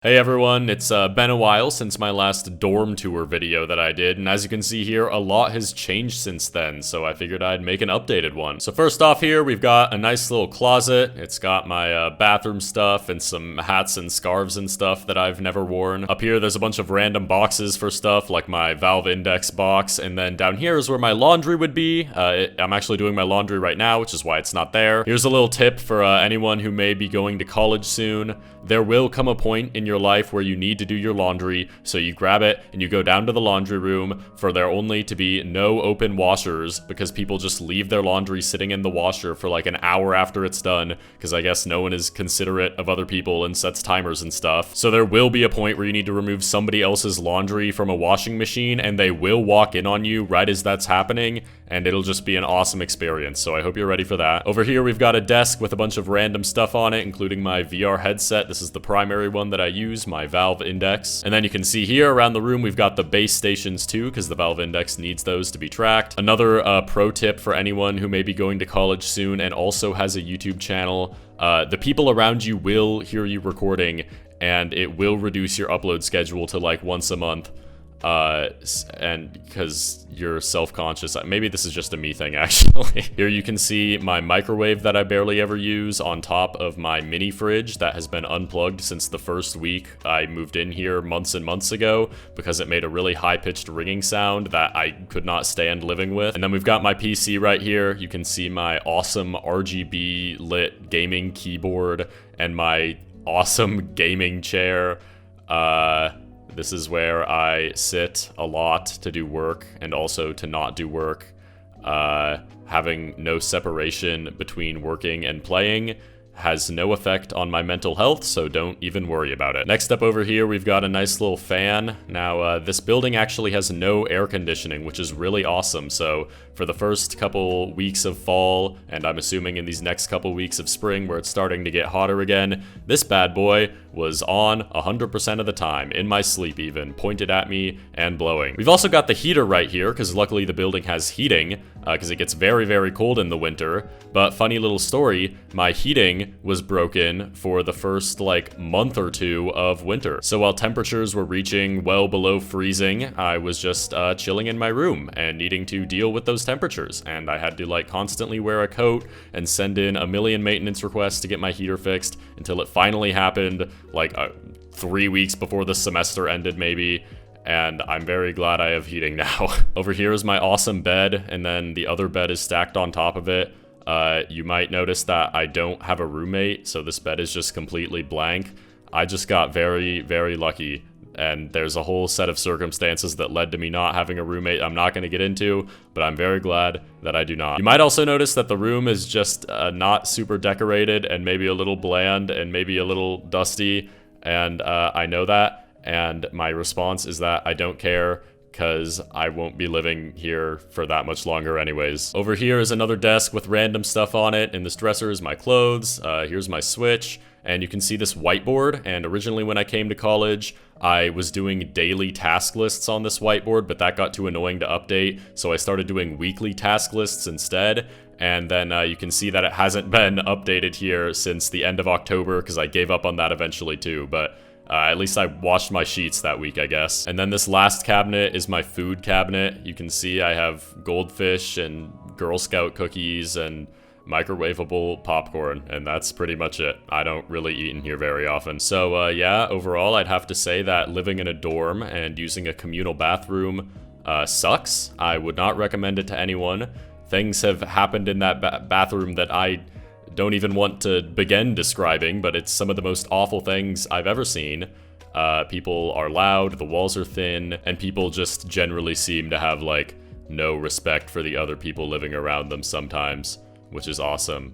Hey everyone, it's been a while since my last dorm tour video that I did, and as you can see here, a lot has changed since then, so I figured I'd make an updated one. So first off here, we've got a nice little closet. It's got my bathroom stuff and some hats and scarves and stuff that I've never worn. Up here, there's a bunch of random boxes for stuff, like my Valve Index box, and then down here is where my laundry would be. I'm actually doing my laundry right now, which is why it's not there. Here's a little tip for anyone who may be going to college soon. There will come a point in your life where you need to do your laundry, so you grab it and you go down to the laundry room for there only to be no open washers, because people just leave their laundry sitting in the washer for like an hour after it's done, because I guess no one is considerate of other people and sets timers and stuff. So there will be a point where you need to remove somebody else's laundry from a washing machine, and they will walk in on you right as that's happening, and it'll just be an awesome experience, so I hope you're ready for that. Over here we've got a desk with a bunch of random stuff on it, including my VR headset. This is the primary one that I use, my Valve Index. And then you can see here around the room we've got the base stations too, because the Valve Index needs those to be tracked. Another pro tip for anyone who may be going to college soon and also has a YouTube channel: the people around you will hear you recording, and it will reduce your upload schedule to like once a month. And because you're self-conscious. Maybe this is just a me thing, actually. Here you can see my microwave that I barely ever use on top of my mini fridge that has been unplugged since the first week I moved in here months and months ago, because it made a really high-pitched ringing sound that I could not stand living with. And then we've got my PC right here. You can see my awesome RGB lit gaming keyboard and my awesome gaming chair. This is where I sit a lot to do work and also to not do work. Having no separation between working and playing has no effect on my mental health, so don't even worry about it. Next up over here, we've got a nice little fan. Now, this building actually has no air conditioning, which is really awesome. So for the first couple weeks of fall, and I'm assuming in these next couple weeks of spring where it's starting to get hotter again, this bad boy was on 100% of the time, in my sleep even, pointed at me and blowing. We've also got the heater right here, because luckily the building has heating, because it gets very, very cold in the winter. But funny little story, my heating was broken for the first like month or two of winter. So while temperatures were reaching well below freezing, I was just chilling in my room and needing to deal with those temperatures. And I had to like constantly wear a coat and send in a million maintenance requests to get my heater fixed until it finally happened like 3 weeks before the semester ended maybe. And I'm very glad I have heating now. Over here is my awesome bed, and then the other bed is stacked on top of it. You might notice that I don't have a roommate, so this bed is just completely blank. I just got very, very lucky, and there's a whole set of circumstances that led to me not having a roommate I'm not going to get into, but I'm very glad that I do not. You might also notice that the room is just not super decorated, and maybe a little bland, and maybe a little dusty, and I know that. And my response is that I don't care, because I won't be living here for that much longer anyways. Over here is another desk with random stuff on it. In this dresser is my clothes. Here's my Switch. And you can see this whiteboard. And originally when I came to college, I was doing daily task lists on this whiteboard, but that got too annoying to update. So I started doing weekly task lists instead. And then you can see that it hasn't been updated here since the end of October, because I gave up on that eventually too. But at least I washed my sheets that week, I guess. And then this last cabinet is my food cabinet. You can see I have goldfish and Girl Scout cookies and microwavable popcorn, and that's pretty much it. I don't really eat in here very often. So yeah, overall I'd have to say that living in a dorm and using a communal bathroom sucks. I would not recommend it to anyone. Things have happened in that bathroom that I don't even want to begin describing, but it's some of the most awful things I've ever seen. People are loud, the walls are thin, and people just generally seem to have like no respect for the other people living around them sometimes, which is awesome.